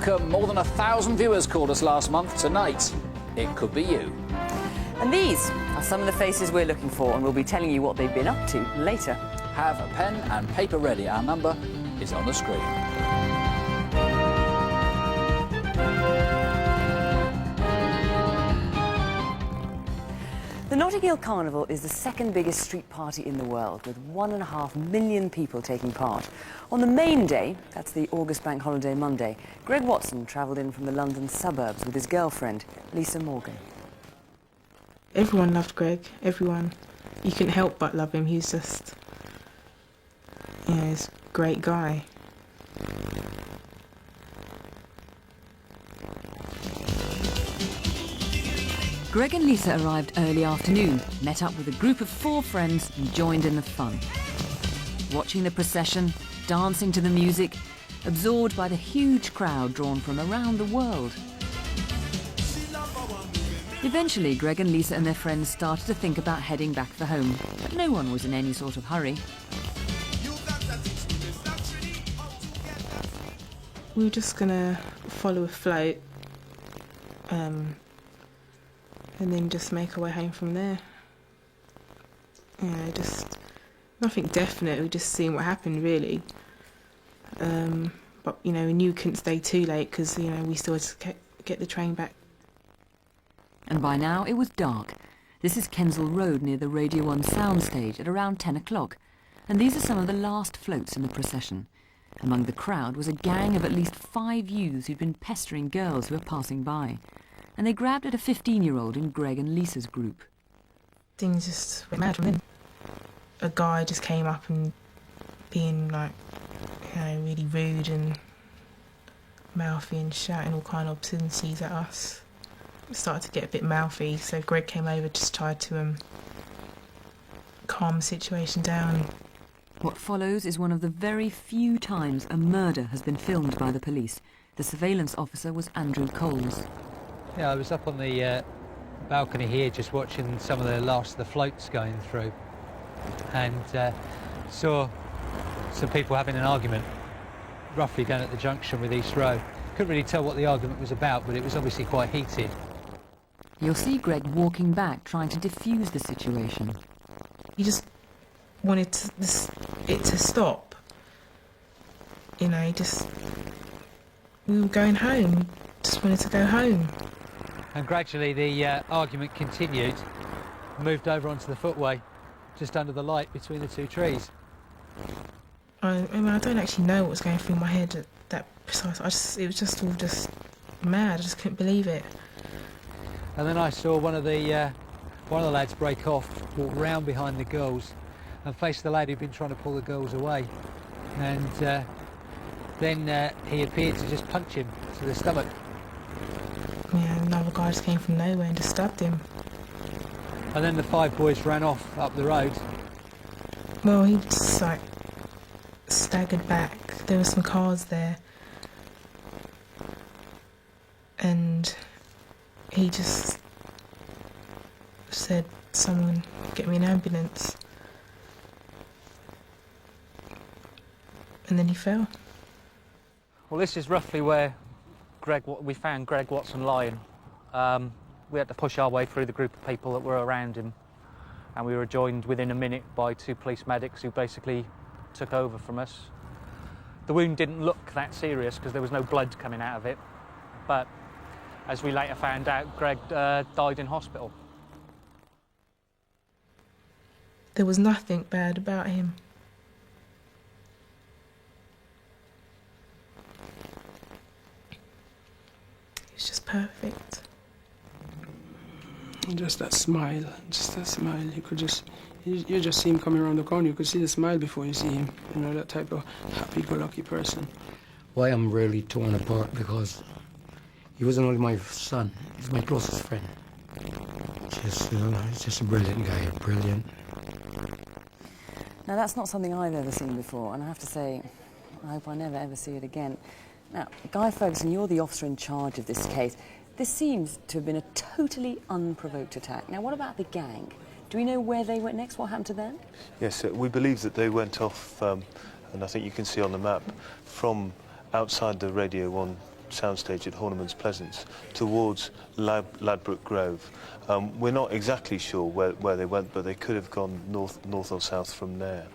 welcome. More than 1,000 viewers called us last month. Tonight, it could be you. And these are some of the faces we're looking for, and we'll be telling you what they've been up to later. Have a pen and paper ready. Our number is on the screen. The Notting Hill Carnival is the second biggest street party in the world, with 1.5 million people taking part. On the main day, that's the August Bank Holiday Monday, Greg Watson travelled in from the London suburbs with his girlfriend, Lisa Morgan. Everyone loved Greg, everyone. You couldn't help but love him. He was just, you know, he's a great guy. Greg and Lisa arrived early afternoon, met up with a group of 4 friends and joined in the fun. Watching the procession, dancing to the music, absorbed by the huge crowd drawn from around the world. Eventually, Greg and Lisa and their friends started to think about heading back for home, but no one was in any sort of hurry. We were just gonna follow a float, and then just make our way home from there. You know, just nothing definite, we were just seeing what happened, really. But, you know, we knew we couldn't stay too late because, you know, we still had to get the train back. And by now it was dark. This is Kensal Road near the Radio 1 soundstage at around 10 o'clock. And these are some of the last floats in the procession. Among the crowd was a gang of at least 5 youths who'd been pestering girls who were passing by. And they grabbed at a 15-year-old in Greg and Lisa's group. Things just went mad from then. A guy just came up and being, like, you know, really rude and mouthy and shouting all kind of obscenities at us. It started to get a bit mouthy, so Greg came over, just tried to calm the situation down. What follows is one of the very few times a murder has been filmed by the police. The surveillance officer was Andrew Coles. Yeah, I was up on the balcony here just watching some of the last of the floats going through, and saw some people having an argument roughly down at the junction with East Row. Couldn't really tell what the argument was about, but it was obviously quite heated. You'll see Greg walking back, trying to defuse the situation. He just wanted it to stop. You know, we were going home, just wanted to go home. And gradually the argument continued, moved over onto the footway, just under the light between the 2 trees. I mean, I don't actually know what was going through my head at that precise. It was just all just mad. I just couldn't believe it. And then I saw one of the lads break off, walk round behind the girls, and face the lad who'd been trying to pull the girls away. And then he appeared to just punch him to the stomach. Yeah, another guy just came from nowhere and just stabbed him. And then the 5 boys ran off up the road. Well, he just, like, staggered back. There were some cars there. And he just said, "Someone get me an ambulance." And then he fell. Well, this is roughly where we found Greg Watson lying. We had to push our way through the group of people that were around him, and we were joined within a minute by 2 police medics who basically took over from us. The wound didn't look that serious because there was no blood coming out of it, but as we later found out, Greg died in hospital. There was nothing bad about him. He was just perfect. Just that smile, you just see him coming around the corner, you could see the smile before you see him, you know, that type of happy-go-lucky person. Why I'm really torn apart, because he wasn't only my son, he was my closest friend. He's just a brilliant guy, brilliant. Now, that's not something I've ever seen before, and I have to say, I hope I never ever see it again. Now, Guy Ferguson, you're the officer in charge of this case. This seems to have been a totally unprovoked attack. Now, what about the gang? Do we know where they went next? What happened to them? Yes, we believe that they went off, and I think you can see on the map, from outside the Radio 1 soundstage at Horniman's Pleasance towards Ladbroke Grove. We're not exactly sure where they went, but they could have gone north or south from there.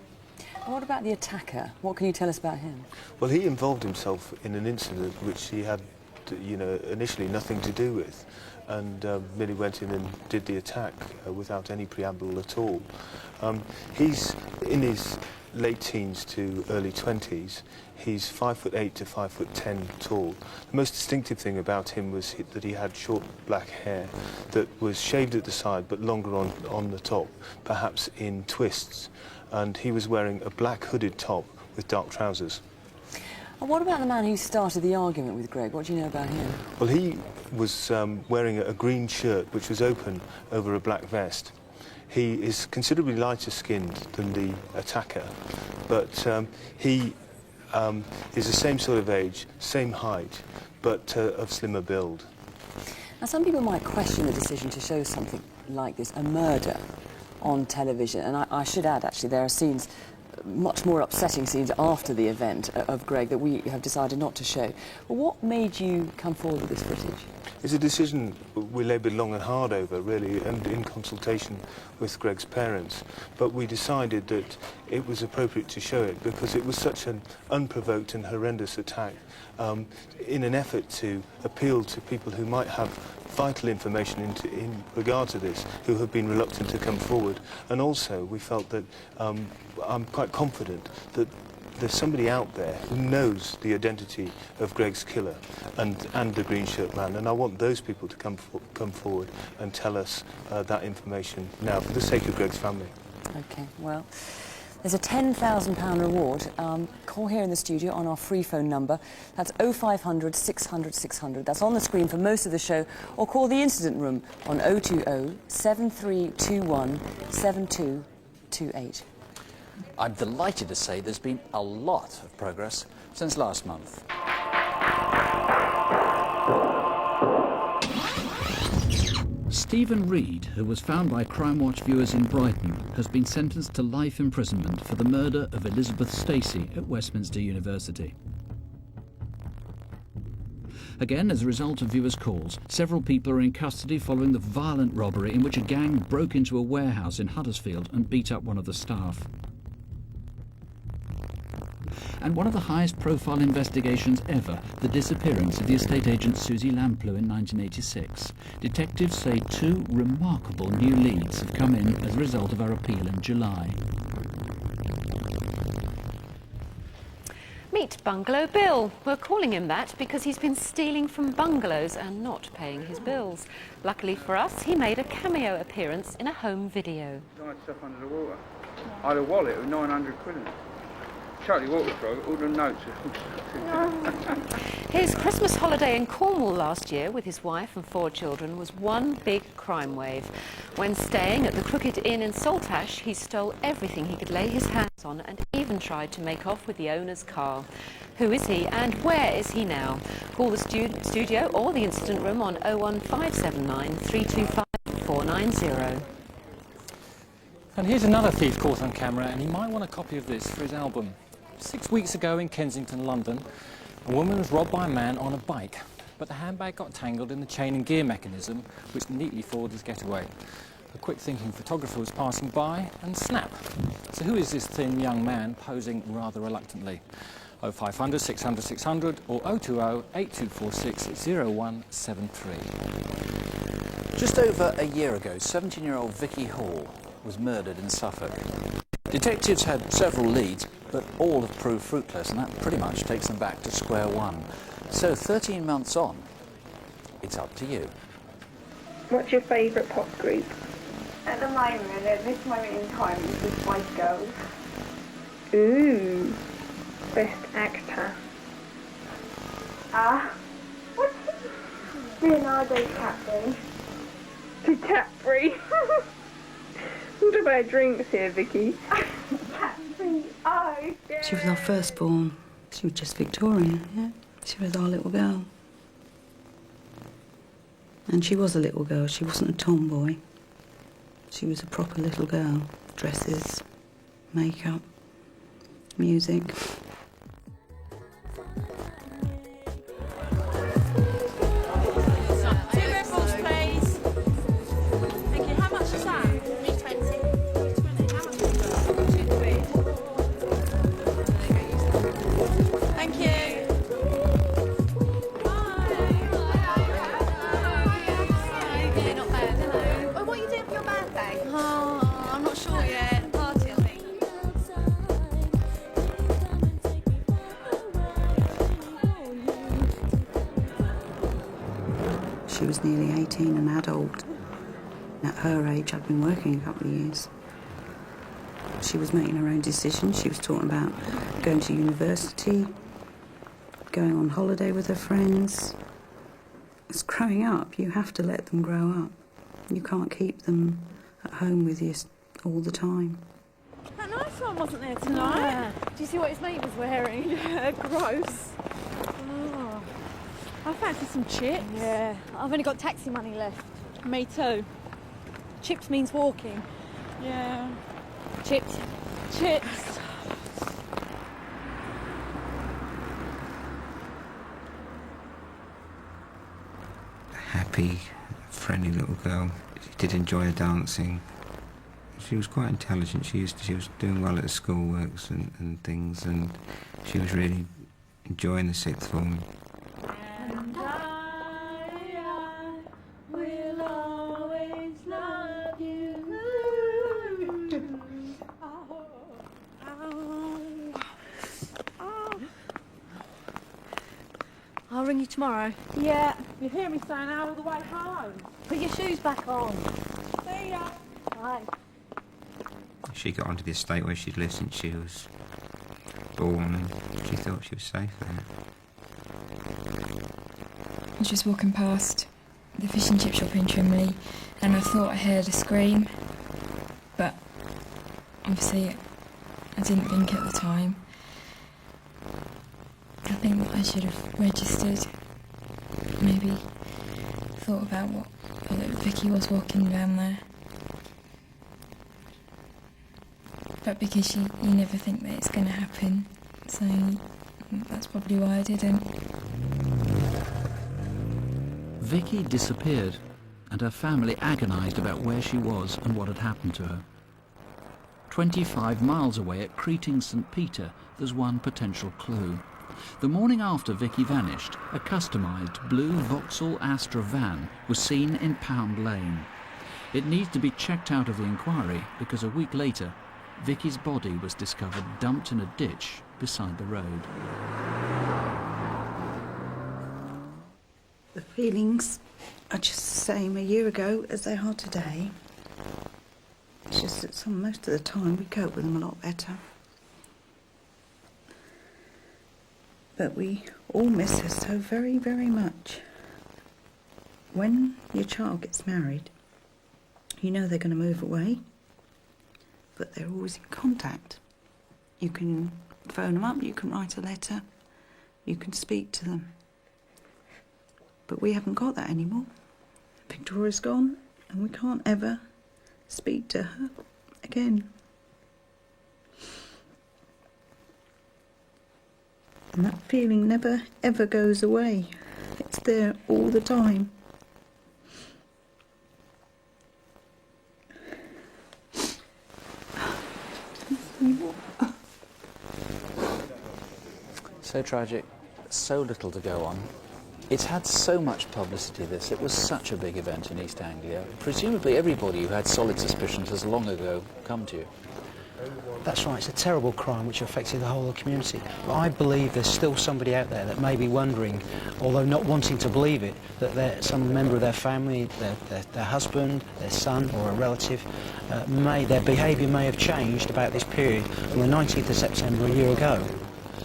What about the attacker? What can you tell us about him? Well, he involved himself in an incident which he had, initially nothing to do with, and merely went in and did the attack without any preamble at all. He's in his late teens to early 20s. He's 5'8" to 5'10" tall. The most distinctive thing about him was that he had short black hair that was shaved at the side but longer on the top, perhaps in twists. And he was wearing a black hooded top with dark trousers. And what about the man who started the argument with Greg? What do you know about him? Well, he was wearing a green shirt which was open over a black vest. He is considerably lighter skinned than the attacker, but he is the same sort of age, same height, but of slimmer build. Now, some people might question the decision to show something like this, a murder, on television. And I should add, actually, there are scenes, much more upsetting scenes after the event of Greg that we have decided not to show. But what made you come forward with this footage? It's a decision we laboured long and hard over, really, and in consultation with Greg's parents. But we decided that it was appropriate to show it because it was such an unprovoked and horrendous attack, in an effort to appeal to people who might have vital information in regard to this, who have been reluctant to come forward. And also, we felt that I'm quite confident that there's somebody out there who knows the identity of Greg's killer and the green shirt man, and I want those people to come forward and tell us that information now for the sake of Greg's family. OK, well, there's a £10,000 reward. Call here in the studio on our free phone number. That's 0500 600 600. That's on the screen for most of the show. Or call the incident room on 020 7321 7228. I'm delighted to say there's been a lot of progress since last month. Stephen Reed, who was found by Crimewatch viewers in Brighton, has been sentenced to life imprisonment for the murder of Elizabeth Stacey at Westminster University. Again, as a result of viewers' calls, several people are in custody following the violent robbery in which a gang broke into a warehouse in Huddersfield and beat up one of the staff. And one of the highest profile investigations ever, the disappearance of the estate agent Susie Lamplew in 1986. Detectives say two remarkable new leads have come in as a result of our appeal in July. Meet Bungalow Bill. We're calling him that because he's been stealing from bungalows and not paying his bills. Luckily for us, he made a cameo appearance in a home video. Nice stuff under the water. I had a wallet with 900 quid in it. Charlie Waterfrog, all the notes. His Christmas holiday in Cornwall last year with his wife and 4 children was one big crime wave. When staying at the Crooked Inn in Saltash, he stole everything he could lay his hands on and even tried to make off with the owner's car. Who is he and where is he now? Call the studio or the incident room on 01579 325 490. And here's another thief caught on camera, and he might want a copy of this for his album. 6 weeks ago in Kensington, London, a woman was robbed by a man on a bike, but the handbag got tangled in the chain and gear mechanism, which neatly foiled his getaway. A quick-thinking photographer was passing by, and snap. So who is this thin young man posing rather reluctantly? 0500 600 600 or 020 8246 0173. Just over a year ago, 17-year-old Vicky Hall was murdered in Suffolk. Detectives had several leads, but all have proved fruitless, and that pretty much takes them back to square one. So 13 months on, it's up to you. What's your favourite pop group? At the moment, at this moment in time, it's the Spice Girls. Ooh, best actor. What's Leonardo DiCaprio? DiCaprio? What about drinks here, Vicky? Oh, yeah. She was our firstborn. She was just Victorian, yeah. She was our little girl. And she was a little girl. She wasn't a tomboy. She was a proper little girl. Dresses, makeup, music. nearly 18, an adult. And at her age, I'd been working a couple of years. She was making her own decisions. She was talking about going to university, going on holiday with her friends. It's growing up. You have to let them grow up. You can't keep them at home with you all the time. That nice one wasn't there tonight. Yeah. Do you see what his mate was wearing? Gross. Oh. I fancy some chips. Yeah, I've only got taxi money left. Me too. Chips means walking. Yeah. Chips. Chips. Happy, friendly little girl. She did enjoy her dancing. She was quite intelligent. She was doing well at the schoolworks and things, and she was really enjoying the sixth form. And I will always love you. I'll ring you tomorrow. Yeah, you hear me saying out all the way home. Put your shoes back on. See ya. Bye. She got onto the estate where she'd lived since she was born, and she thought she was safe there. I was just walking past the fish and chip shop in Trimley, and I thought I heard a scream, but obviously I didn't think at the time. I think that I should have registered, maybe thought about what little Vicky was walking down there. But because you never think that it's going to happen, so that's probably why I didn't. Vicky disappeared, and her family agonised about where she was and what had happened to her. 25 miles away at Creeting St Peter, there's one potential clue. The morning after Vicky vanished, a customised blue Vauxhall Astra van was seen in Pound Lane. It needs to be checked out of the inquiry because a week later, Vicky's body was discovered dumped in a ditch beside the road. The feelings are just the same a year ago as they are today. It's just that most of the time we cope with them a lot better. But we all miss her so very, very much. When your child gets married, you know they're going to move away, but they're always in contact. You can phone them up, you can write a letter, you can speak to them. But we haven't got that anymore. Victoria's gone, and we can't ever speak to her again. And that feeling never, ever goes away. It's there all the time. So tragic, so little to go on. It's had so much publicity, this. It was such a big event in East Anglia. Presumably everybody who had solid suspicions has long ago come to you. That's right, it's a terrible crime which affected the whole of the community. But I believe there's still somebody out there that may be wondering, although not wanting to believe it, that some member of their family, their husband, their son or a relative, their behaviour may have changed about this period from the 19th of September a year ago.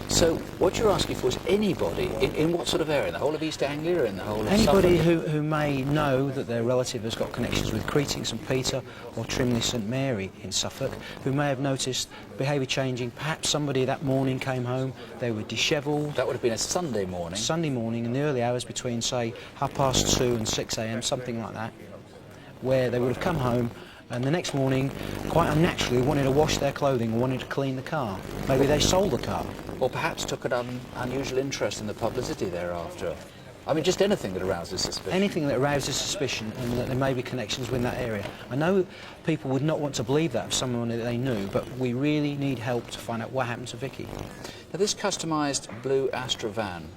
So what you're asking for is anybody, in what sort of area? In the whole of East Anglia or in the whole of Anybody Suffolk? who may know that their relative has got connections with Creeting St Peter or Trimley St Mary in Suffolk, who may have noticed behaviour changing. Perhaps somebody that morning came home, they were dishevelled. That would have been a Sunday morning. Sunday morning in the early hours between, say, 2:30 and 6 a.m, something like that, where they would have come home and the next morning, quite unnaturally, wanted to wash their clothing or wanted to clean the car. Maybe they sold the car. Or perhaps took an unusual interest in the publicity thereafter. I mean, just anything that arouses suspicion. Anything that arouses suspicion and that there may be connections within that area. I know people would not want to believe that of someone that they knew, but we really need help to find out what happened to Vicky. Now, this customised blue Astra van,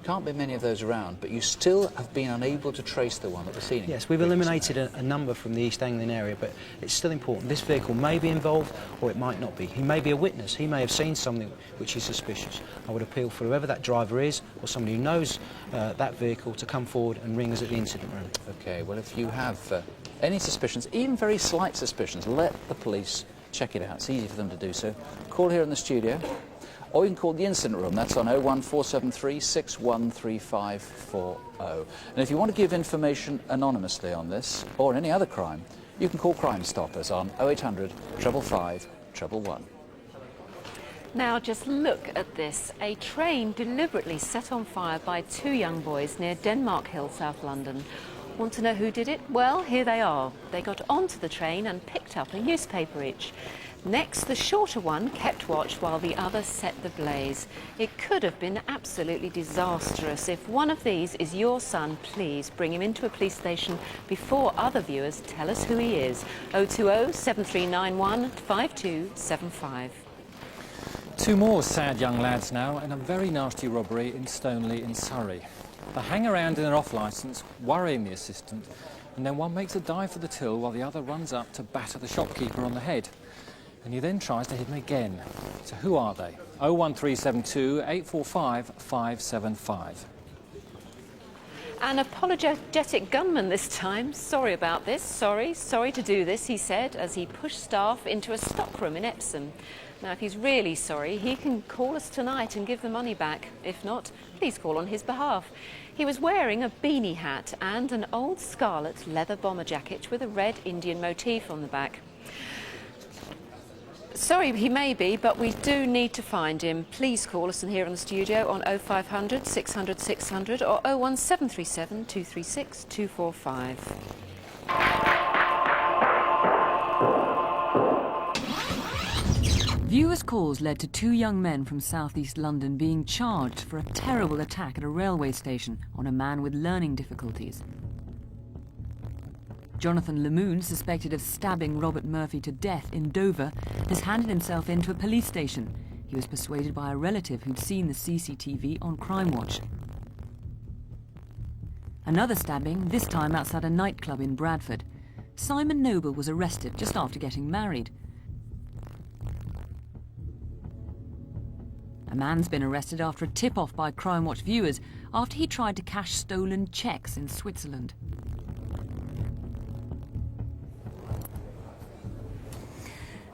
can't be many of those around, but you still have been unable to trace the one that was seen. Yes, we've eliminated a number from the East Anglian area, but it's still important. This vehicle may be involved or it might not be. He may be a witness. He may have seen something which is suspicious. I would appeal for whoever that driver is or somebody who knows that vehicle to come forward and ring us at the incident room. OK, well, if you have any suspicions, even very slight suspicions, let the police check it out. It's easy for them to do so. Call here in the studio, or you can call the incident room. That's on 01473 613540. And if you want to give information anonymously on this, or any other crime, you can call Crime Stoppers on 0800 555 111. Now just look at this. A train deliberately set on fire by 2 young boys near Denmark Hill, South London. Want to know who did it? Well, here they are. They got onto the train and picked up a newspaper each. Next, the shorter one kept watch while the other set the blaze. It could have been absolutely disastrous. If one of these is your son, please bring him into a police station before other viewers tell us who he is. 020 7391 5275. 2 more sad young lads now in a very nasty robbery in Stoneleigh in Surrey. They hang around in an off-licence, worrying the assistant, and then one makes a dive for the till while the other runs up to batter the shopkeeper on the head. And he then tries to hit him again. So who are they? 01372 845 575. An apologetic gunman this time. Sorry about this. Sorry to do this, he said, as he pushed staff into a stockroom in Epsom. Now, if he's really sorry, he can call us tonight and give the money back. If not, please call on his behalf. He was wearing a beanie hat and an old scarlet leather bomber jacket with a red Indian motif on the back. Sorry, he may be, but we do need to find him. Please call us in here in the studio on 0500 600 600 or 01737 236 245. Viewers' calls led to 2 young men from southeast London being charged for a terrible attack at a railway station on a man with learning difficulties. Jonathan Lemoon, suspected of stabbing Robert Murphy to death in Dover, has handed himself in to a police station. He was persuaded by a relative who'd seen the CCTV on Crimewatch. Another stabbing, this time outside a nightclub in Bradford. Simon Noble was arrested just after getting married. A man's been arrested after a tip-off by Crimewatch viewers after he tried to cash stolen cheques in Switzerland.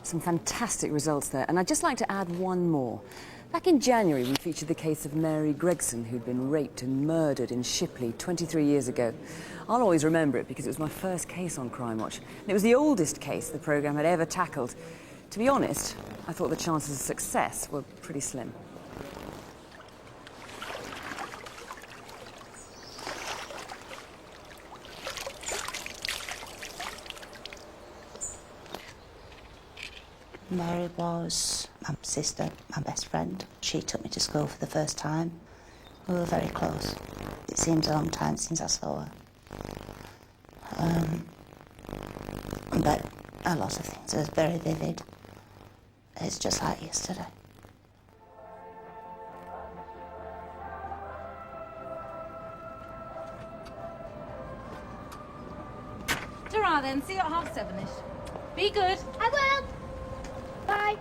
Some fantastic results there, and I'd just like to add one more. Back in January, we featured the case of Mary Gregson, who'd been raped and murdered in Shipley 23 years ago. I'll always remember it because it was my first case on Crimewatch, and it was the oldest case the programme had ever tackled. To be honest, I thought the chances of success were pretty slim. Mary was my sister, my best friend. She took me to school for the first time. We were very close. It seems a long time since I saw her. But a lot of things are very vivid. It's just like yesterday. Ta-ra then, see you at 7:30ish. Be good. I will. Bye.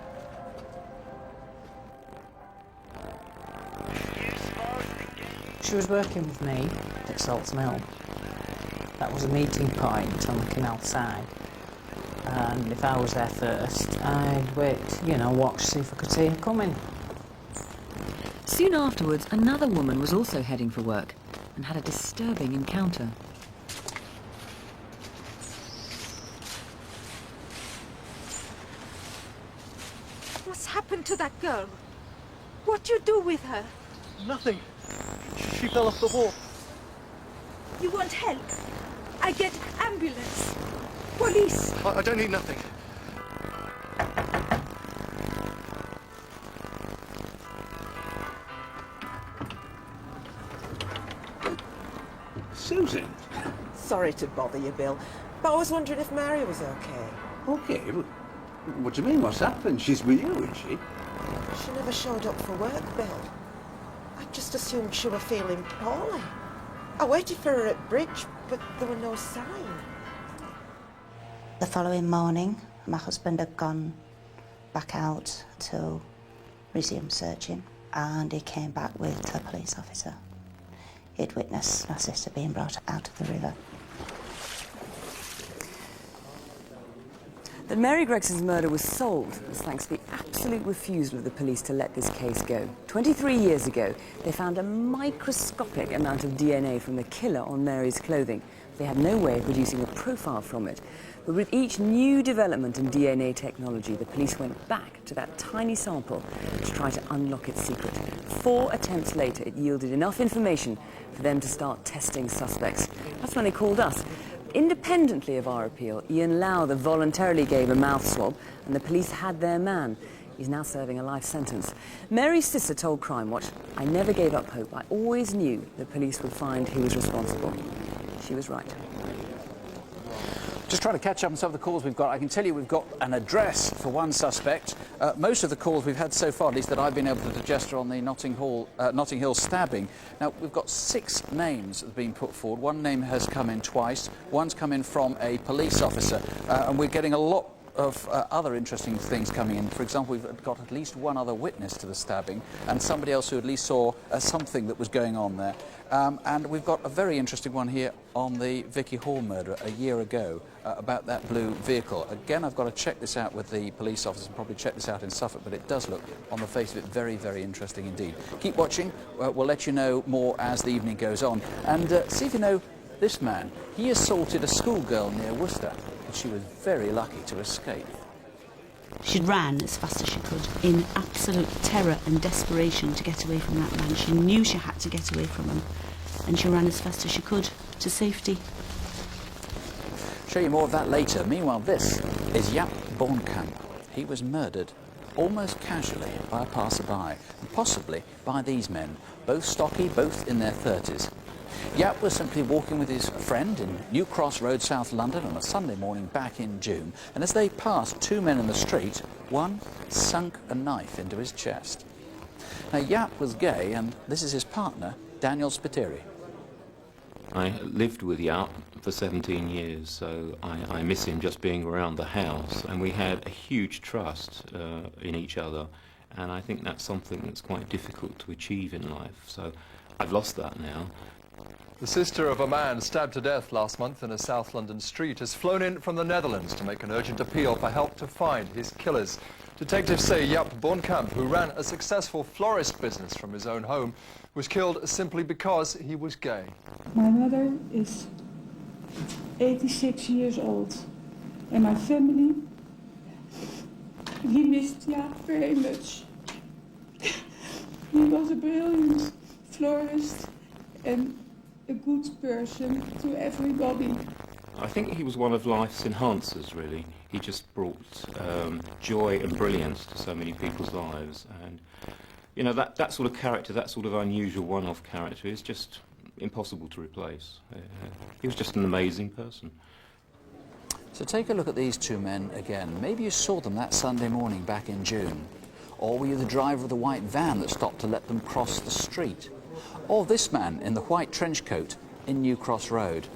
She was working with me at Salts Mill. That was a meeting point on the canal side. And if I was there first, I'd wait, watch, see if I could see her coming. Soon afterwards, another woman was also heading for work and had a disturbing encounter. What's happened to that girl? What you do with her? Nothing. She fell off the wall. You want help? I get ambulance. Police. I don't need nothing. Susan? Sorry to bother you, Bill, but I was wondering if Mary was okay. Okay, but what do you mean? What's happened? She's with you, isn't she? She never showed up for work, Bill. I just assumed she were feeling poorly. I waited for her at bridge, but there were no sign. The following morning, my husband had gone back out to resume searching, and he came back with a police officer. He'd witnessed my sister being brought out of the river. That Mary Gregson's murder was solved was thanks to the absolute refusal of the police to let this case go. 23 years ago, they found a microscopic amount of DNA from the killer on Mary's clothing. They had no way of producing a profile from it. But with each new development in DNA technology, the police went back to that tiny sample to try to unlock its secret. 4 attempts later, it yielded enough information for them to start testing suspects. That's when they called us. Independently of our appeal, Ian Lowther voluntarily gave a mouth swab, and the police had their man. He's now serving a life sentence. Mary's sister told Crimewatch, "I never gave up hope. I always knew the police would find who was responsible." She was right. Just trying to catch up on some of the calls we've got. I can tell you we've got an address for one suspect. Most of the calls we've had so far, at least that I've been able to digest, are on the Notting Hill stabbing. Now, we've got 6 names that have been put forward. One name has come in twice. One's come in from a police officer. And we're getting a lot of other interesting things coming in. For example, we've got at least one other witness to the stabbing and somebody else who at least saw something that was going on there. And we've got a very interesting one here on the Vicky Hall murder a year ago about that blue vehicle. Again, I've got to check this out with the police officer and probably check this out in Suffolk, but it does look, on the face of it, very, very interesting indeed. Keep watching. We'll let you know more as the evening goes on. And see if you know this man. He assaulted a schoolgirl near Worcester, and she was very lucky to escape. She ran as fast as she could in absolute terror and desperation to get away from that man. She knew she had to get away from him, and she ran as fast as she could to safety. Show you more of that later. Meanwhile, this is Jaap Bornkamp. He was murdered almost casually by a passerby, and possibly by these men, both stocky, both in their 30s. Jaap was simply walking with his friend in New Cross Road, South London, on a Sunday morning back in June, and as they passed 2 men in the street, one sunk a knife into his chest. Now, Jaap was gay, and this is his partner, Daniel Spiteri. I lived with Jaap for 17 years, so I miss him just being around the house, and we had a huge trust in each other, and I think that's something that's quite difficult to achieve in life, so I've lost that now. The sister of a man stabbed to death last month in a South London street has flown in from the Netherlands to make an urgent appeal for help to find his killers. Detectives say Jaap Bornkamp, who ran a successful florist business from his own home, was killed simply because he was gay. My mother is 86 years old, and my family, we missed Jaap very much. He was a brilliant florist and a good person to everybody. I think he was one of life's enhancers, really. He just brought joy and brilliance to so many people's lives, and you know, that sort of character, that sort of unusual one-off character is just impossible to replace. He was just an amazing person. So take a look at these 2 men again. Maybe you saw them that Sunday morning back in June. Or were you the driver of the white van that stopped to let them cross the street? Or this man in the white trench coat in New Cross Road.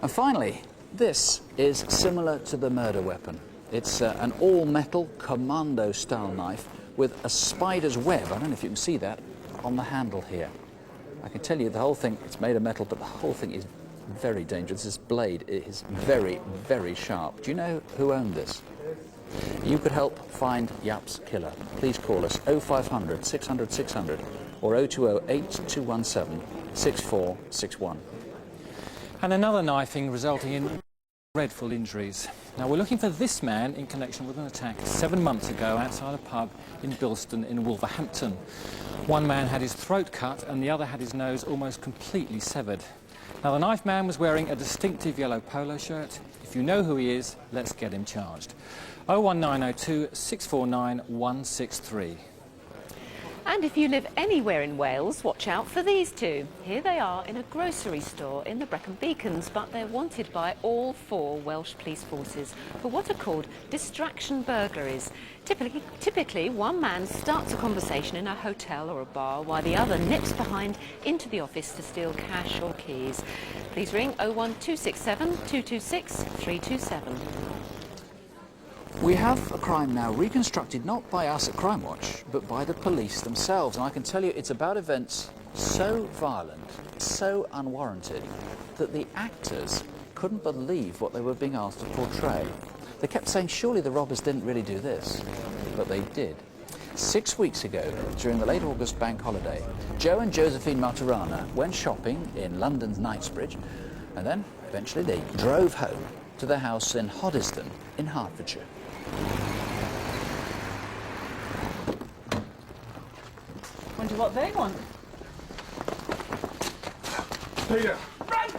And finally, this is similar to the murder weapon. It's an all-metal commando-style knife with a spider's web, I don't know if you can see that, on the handle here. I can tell you the whole thing, it's made of metal, but the whole thing is very dangerous. This blade is very, very sharp. Do you know who owned this? You could help find Jaap's killer. Please call us 0500 600 600 or 020 8217 6461. And another knifing resulting in dreadful injuries. Now, we're looking for this man in connection with an attack 7 months ago outside a pub in Bilston in Wolverhampton. One man had his throat cut and the other had his nose almost completely severed. Now, the knife man was wearing a distinctive yellow polo shirt. If you know who he is, let's get him charged. 01902 649 163. And if you live anywhere in Wales, watch out for these two. Here they are in a grocery store in the Brecon Beacons, but they're wanted by all 4 Welsh police forces for what are called distraction burglaries. Typically, one man starts a conversation in a hotel or a bar while the other nips behind into the office to steal cash or keys. Please ring 01267 226 327. We have a crime now reconstructed not by us at Crimewatch, but by the police themselves. And I can tell you it's about events so violent, so unwarranted, that the actors couldn't believe what they were being asked to portray. They kept saying, surely the robbers didn't really do this. But they did. 6 weeks ago, during the late August bank holiday, Joe and Josephine Maturana went shopping in London's Knightsbridge, and then, eventually, they drove home to their house in Hoddesdon in Hertfordshire. Wonder what they want. Peter! Run!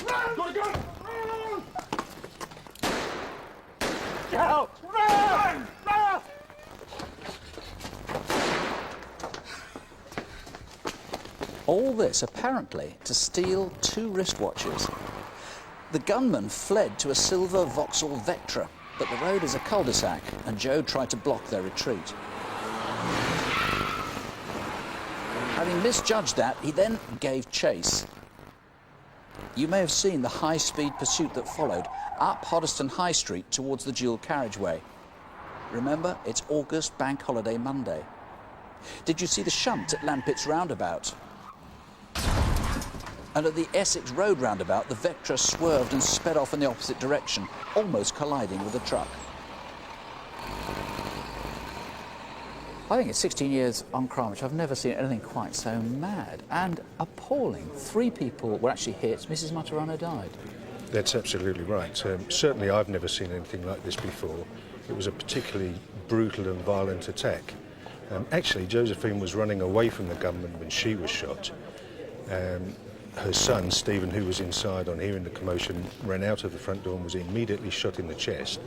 Run! Got a gun! Run! Get out! Run! Run! All this, apparently, to steal 2 wristwatches. The gunman fled to a silver Vauxhall Vectra, but the road is a cul-de-sac, and Joe tried to block their retreat. Having misjudged that, he then gave chase. You may have seen the high-speed pursuit that followed, up Hoddesdon High Street towards the dual carriageway. Remember, it's August Bank Holiday Monday. Did you see the shunt at Lampett's roundabout? And at the Essex Road roundabout, the Vectra swerved and sped off in the opposite direction, almost colliding with a truck. I think in 16 years on Crimewatch, I've never seen anything quite so mad and appalling. 3 people were actually hit. Mrs. Maturana died. That's absolutely right. Certainly I've never seen anything like this before. It was a particularly brutal and violent attack. Actually, Josephine was running away from the gunman when she was shot. Her son, Stephen, who was inside on hearing the commotion, ran out of the front door and was immediately shot in the chest,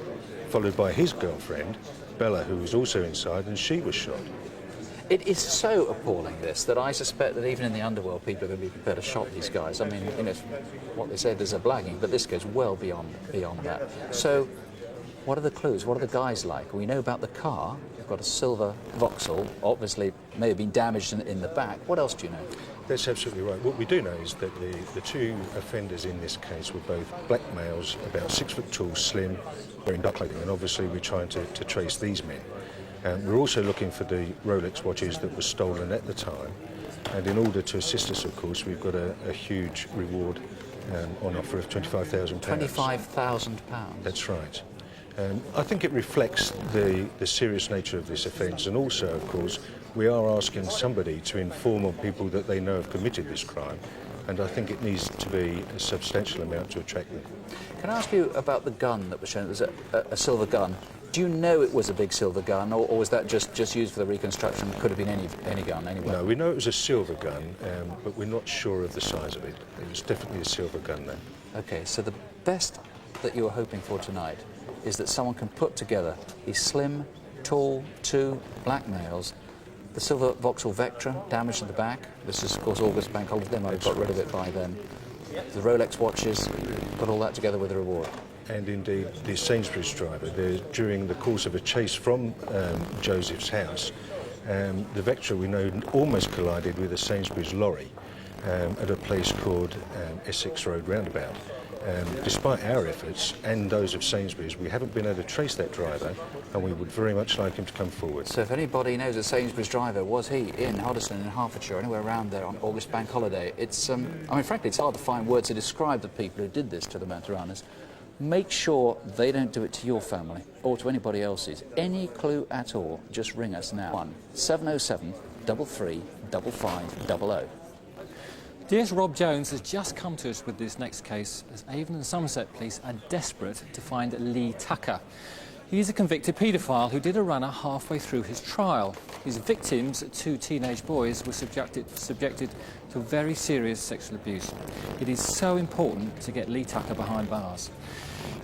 followed by his girlfriend, Bella, who was also inside, and she was shot. It is so appalling, this, that I suspect that even in the underworld, people are going to be prepared to shot these guys. I mean, you know, what they say, there's a blagging, but this goes well beyond that. So, what are the clues? What are the guys like? We know about the car. We've got a silver Vauxhall, obviously may have been damaged in the back. What else do you know? That's absolutely right. What we do know is that the 2 offenders in this case were both black males, about 6 foot tall, slim, wearing dark clothing, and obviously we're trying to trace these men. We're also looking for the Rolex watches that were stolen at the time, and in order to assist us, of course, we've got a huge reward on offer of £25,000. £25,000? That's right. I think it reflects the serious nature of this offence, and also, of course, we are asking somebody to inform on people that they know have committed this crime, and I think it needs to be a substantial amount to attract them. Can I ask you about the gun that was shown? It was a silver gun. Do you know it was a big silver gun, or was that just used for the reconstruction? Could have been any gun, anywhere? No, we know it was a silver gun, but we're not sure of the size of it. It was definitely a silver gun, though. OK, so the best that you were hoping for tonight is that someone can put together these slim, tall, 2 black males, the silver Vauxhall Vectra, damaged at the back. This is, of course, August bank holiday. They might have got rid of it by then. The Rolex watches, put all that together with a reward. And indeed, the Sainsbury's driver, during the course of a chase from Joseph's house, the Vectra, we know, almost collided with a Sainsbury's lorry at a place called Essex Road roundabout. Despite our efforts and those of Sainsbury's, we haven't been able to trace that driver, and we would very much like him to come forward. So if anybody knows a Sainsbury's driver, was he in Hoddesdon, in Hertfordshire, anywhere around there on August bank holiday? It's, I mean, frankly, it's hard to find words to describe the people who did this to the Maturanas. Make sure they don't do it to your family or to anybody else's. Any clue at all, just ring us now. 707 33 5500. DS Rob Jones has just come to us with this next case, as Avon and Somerset police are desperate to find Lee Tucker. He's a convicted paedophile who did a runner halfway through his trial. His victims, 2 teenage boys, were subjected to very serious sexual abuse. It is so important to get Lee Tucker behind bars.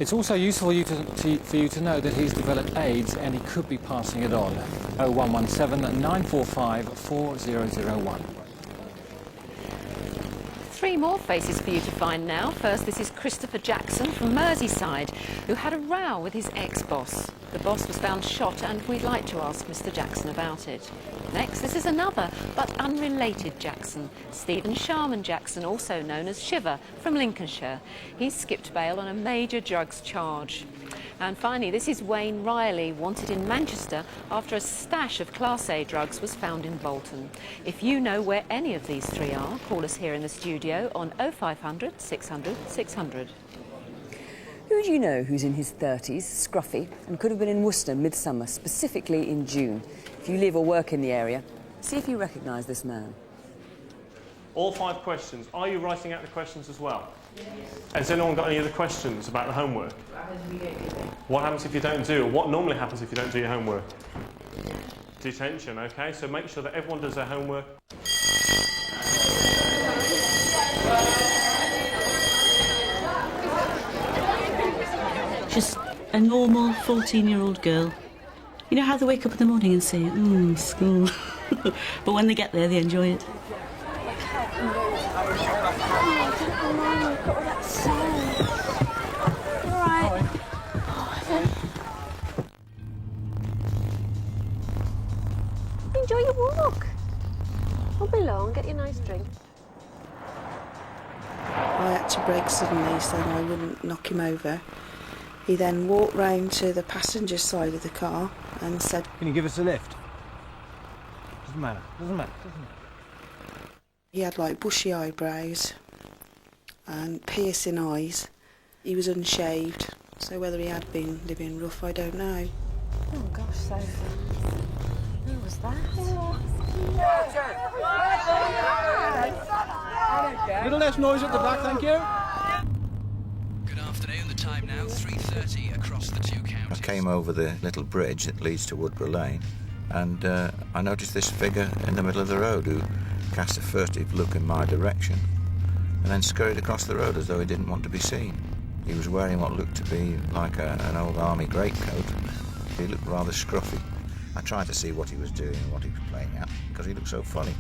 It's also useful for you to know that he's developed AIDS and he could be passing it on. 0117 945 4001. 3 more faces for you to find now. First, this is Christopher Jackson from Merseyside, who had a row with his ex-boss. The boss was found shot, and we'd like to ask Mr. Jackson about it. Next, this is another, but unrelated Jackson, Stephen Sharman Jackson, also known as Shiver, from Lincolnshire. He skipped bail on a major drugs charge. And finally, this is Wayne Riley, wanted in Manchester after a stash of Class A drugs was found in Bolton. If you know where any of these 3 are, call us here in the studio on 0500 600 600. Who do you know who's in his 30s, scruffy, and could have been in Worcester midsummer, specifically in June? If you live or work in the area, see if you recognise this man. All 5 questions. Are you writing out the questions as well? Yes. Has anyone got any other questions about the homework? What happens if you don't do it? What normally happens if you don't do your homework? Detention, OK? So make sure that everyone does their homework. Just a normal 14-year-old girl. You know how they wake up in the morning and say, school. But when they get there, they enjoy it. Enjoy your walk. Won't be long. Get you a nice drink. I had to brake suddenly so I wouldn't knock him over. He then walked round to the passenger side of the car and said, "Can you give us a lift?" Doesn't matter. He had like bushy eyebrows and piercing eyes. He was unshaved, so whether he had been living rough, I don't know. Oh gosh, Sophie. Who was that? A little less noise at the back, thank you. Good afternoon, the time now 3:30 across the 2 counties. I came over the little bridge that leads to Woodborough Lane, and I noticed this figure in the middle of the road who cast a furtive look in my direction and then scurried across the road as though he didn't want to be seen. He was wearing what looked to be like an old army greatcoat. He looked rather scruffy. I tried to see what he was doing and what he was playing at because he looked so funny.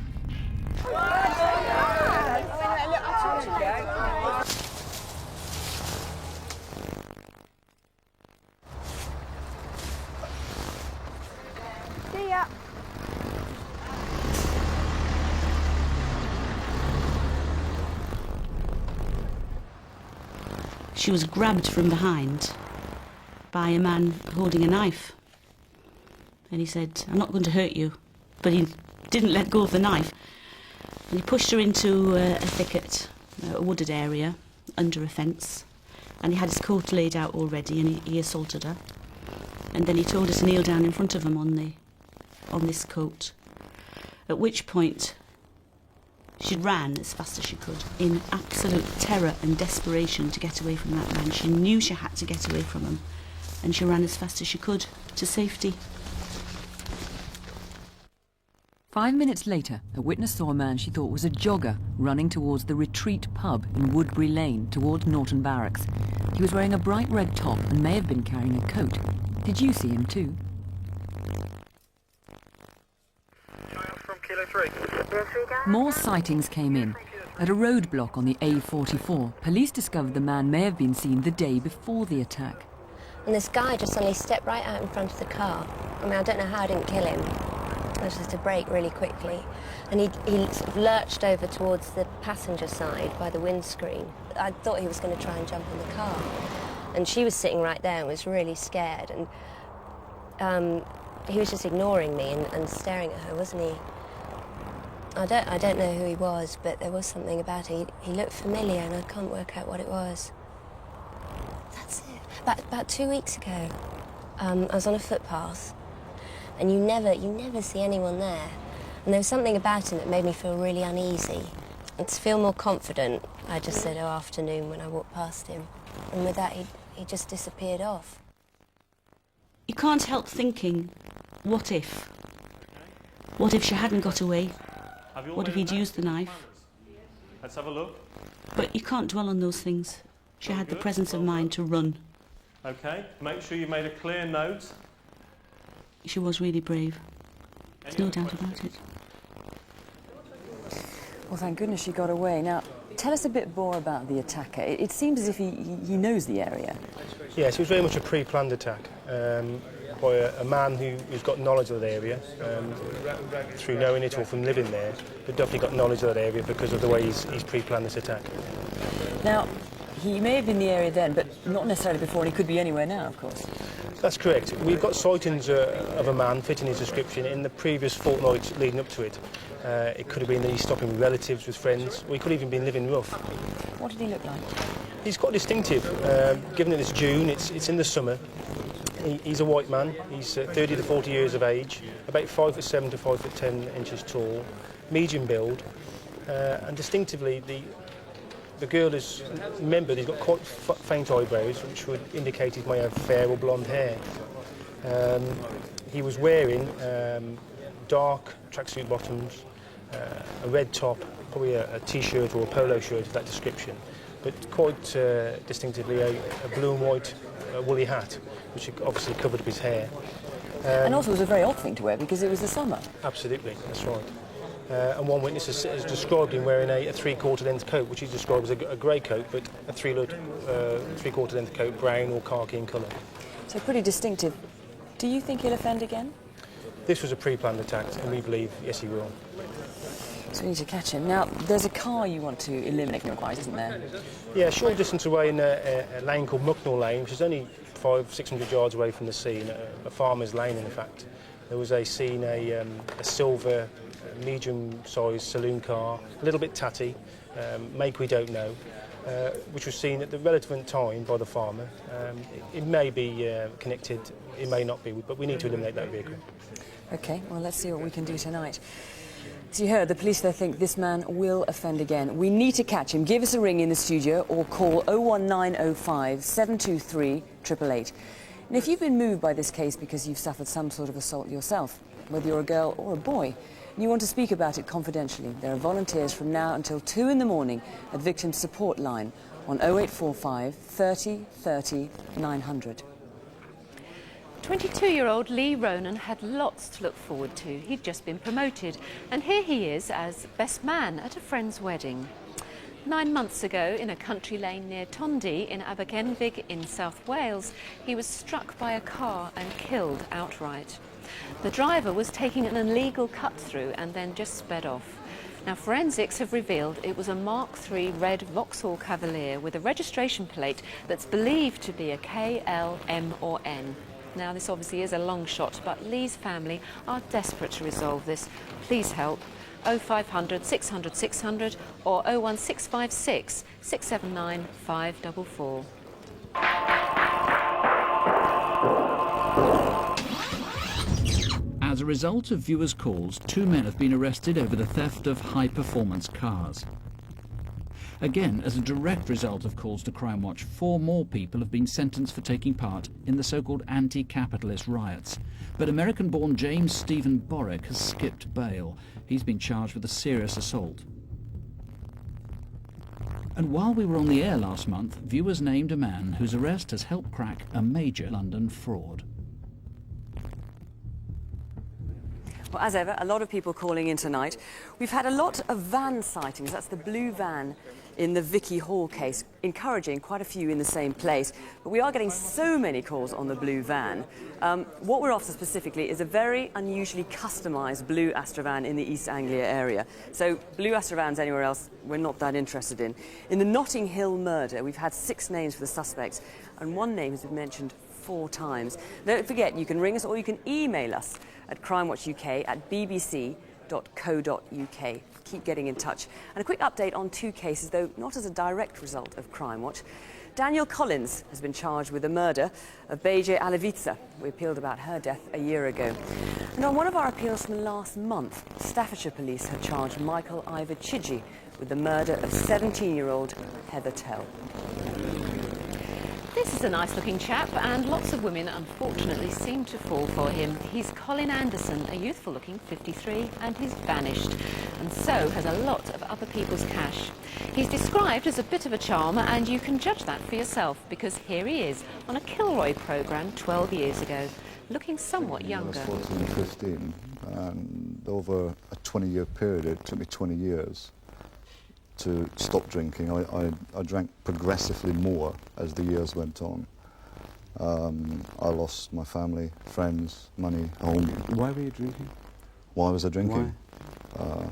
See ya. She was grabbed from behind by a man holding a knife. And he said, "I'm not going to hurt you." But he didn't let go of the knife. And he pushed her into a thicket, a wooded area, under a fence. And he had his coat laid out already, and he assaulted her. And then he told her to kneel down in front of him on this coat. At which point, she ran as fast as she could, in absolute terror and desperation to get away from that man. She knew she had to get away from him, and she ran as fast as she could to safety. 5 minutes later, a witness saw a man she thought was a jogger running towards the Retreat pub in Woodbury Lane towards Norton Barracks. He was wearing a bright red top and may have been carrying a coat. Did you see him too? More sightings came in. At a roadblock on the A44, police discovered the man may have been seen the day before the attack. And this guy just suddenly stepped right out in front of the car. I mean, I don't know how I didn't kill him. I was just to brake really quickly. And he sort of lurched over towards the passenger side by the windscreen. I thought he was going to try and jump in the car. And she was sitting right there and was really scared. And he was just ignoring me and staring at her, wasn't he? I don't know who he was, but there was something about it. He looked familiar and I can't work out what it was. That's it. About 2 weeks ago, I was on a footpath. And you never see anyone there. And there was something about him that made me feel really uneasy. And to feel more confident, I just said, "Oh, afternoon," when I walked past him. And with that, he just disappeared off. you can't help thinking, what if? What if she hadn't got away? What if he'd used the knife? Let's have a look. But you can't dwell on those things. She had the presence of mind to run. Okay, make sure you made a clear note. She was really brave. There's no doubt about it. Well, thank goodness she got away. Now, tell us a bit more about the attacker. It seems as if he knows the area. Yes, it was very much a pre-planned attack by a man who's got knowledge of that area through knowing it or from living there, but definitely got knowledge of that area because of the way he's pre-planned this attack. Now, he may have been in the area then, but not necessarily before, and he could be anywhere now, of course. That's correct. We've got sightings of a man fitting his description in the previous fortnight leading up to it. It could have been that he's stopping with relatives, with friends, or he could have even been living rough. What did he look like? He's quite distinctive. Given that it's June, it's in the summer. He's a white man. He's 30 to 40 years of age, about 5'7" to 5'10" inches tall, medium build, and distinctively the girl is remembered. He's got quite faint eyebrows, which would indicate he may have fair or blonde hair. He was wearing dark tracksuit bottoms, a red top, probably a t-shirt or a polo shirt of that description, but quite distinctively a blue and white woolly hat, which obviously covered up his hair. And also it was a very odd thing to wear because it was the summer. Absolutely, that's right. And one witness has described him wearing a three-quarter length coat, which he's described as a grey coat, but a three-quarter length coat, brown or khaki in colour. So pretty distinctive. Do you think he'll offend again? This was a pre-planned attack, and we believe, yes, he will. So we need to catch him. Now, there's a car you want to eliminate from your guys, isn't there? Yeah, a short distance away in a lane called Mucknell Lane, which is only 500-600 yards away from the scene, a farmer's lane, in fact. There was a silver, medium-sized saloon car, a little bit tatty, make we don't know, which was seen at the relevant time by the farmer. It may be connected, it may not be, but we need to eliminate that vehicle. OK, well, let's see what we can do tonight. As you heard, the police there think this man will offend again. We need to catch him. Give us a ring in the studio or call 01905 723 888. And if you've been moved by this case because you've suffered some sort of assault yourself, whether you're a girl or a boy, and you want to speak about it confidentially, there are volunteers from now until 2 in the morning at Victim Support Line on 0845 30 30 900. 22-year-old Lee Ronan had lots to look forward to. He'd just been promoted, and here he is as best man at a friend's wedding. 9 months ago, in a country lane near Tondy in Abergynnig in South Wales, he was struck by a car and killed outright. The driver was taking an illegal cut-through and then just sped off. Now, forensics have revealed it was a Mark III red Vauxhall Cavalier with a registration plate that's believed to be a K, L, M or N. Now, this obviously is a long shot, but Lee's family are desperate to resolve this. Please help. 0500 600 600 or 01656 679 544. As a result of viewers' calls, 2 men have been arrested over the theft of high-performance cars. Again, as a direct result of calls to Crimewatch, 4 more people have been sentenced for taking part in the so-called anti-capitalist riots. But American-born James Stephen Borick has skipped bail. He's been charged with a serious assault. And while we were on the air last month, viewers named a man whose arrest has helped crack a major London fraud. Well, as ever, a lot of people calling in tonight. We've had a lot of van sightings. That's the blue van in the Vicky Hall case, encouraging quite a few in the same place. But we are getting so many calls on the blue van. What we're after specifically is a very unusually customised blue Astra van in the East Anglia area. So blue Astra vans anywhere else, we're not that interested in. In the Notting Hill murder, we've had 6 names for the suspects, and 1 name has been mentioned 4 times. Don't forget, you can ring us or you can email us at crimewatchuk@bbc.co.uk. Keep getting in touch. And a quick update on 2 cases, though not as a direct result of Crimewatch. Daniel Collins has been charged with the murder of Beje Alivica. We appealed about her death a year ago. And on one of our appeals from last month, Staffordshire Police have charged Michael Ivor Chidgey with the murder of 17-year-old Heather Tell. This is a nice-looking chap, and lots of women unfortunately seem to fall for him. He's Colin Anderson, a youthful-looking 53, and he's vanished, and so has a lot of other people's cash. He's described as a bit of a charmer, and you can judge that for yourself, because here he is on a Kilroy programme 12 years ago, looking somewhat younger. I was 14 and 15, and over a 20-year period, it took me 20 years to stop drinking. I drank progressively more as the years went on. I lost my family, friends, money, home. Why were you drinking? Why was I drinking? Why?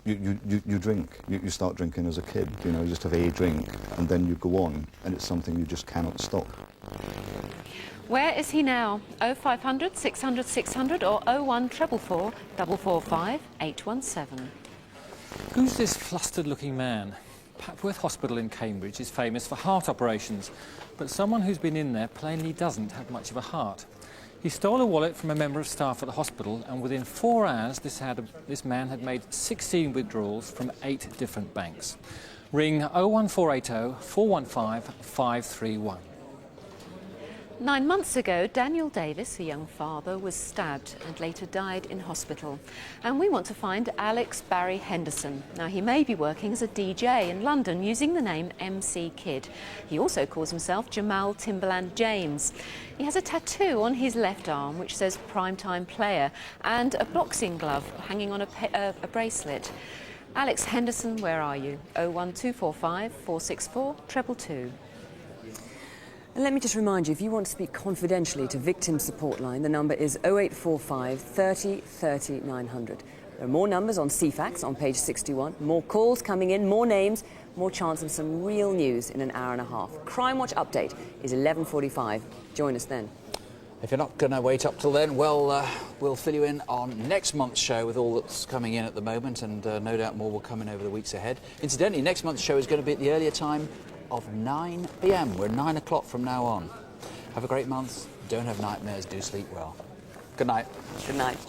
You drink. You start drinking as a kid. You know, you just have a drink, and then you go on, and it's something you just cannot stop. Where is he now? 0500 600 600 or 01444 445 817. Who's this flustered-looking man? Papworth Hospital in Cambridge is famous for heart operations, but someone who's been in there plainly doesn't have much of a heart. He stole a wallet from a member of staff at the hospital, and within 4 hours this man had made 16 withdrawals from 8 different banks. Ring 01480 415 531. 9 months ago, Daniel Davis, a young father, was stabbed and later died in hospital. And we want to find Alex Barry Henderson. Now, he may be working as a DJ in London using the name MC Kid. He also calls himself Jamal Timberland James. He has a tattoo on his left arm which says Primetime Player and a boxing glove hanging on a bracelet. Alex Henderson, where are you? 01245 464 222. And let me just remind you, if you want to speak confidentially to Victim Support Line, the number is 0845 30 30 900. There are more numbers on CFAX on page 61, more calls coming in, more names, more chance of some real news in an hour and a half. Crimewatch Update is 11:45. Join us then. If you're not going to wait up till then, well, we'll fill you in on next month's show with all that's coming in at the moment, and no doubt more will come in over the weeks ahead. Incidentally, next month's show is going to be at the earlier time of 9 p.m. We're 9 o'clock from now on. Have a great month. Don't have nightmares. Do sleep well. Good night. Good night.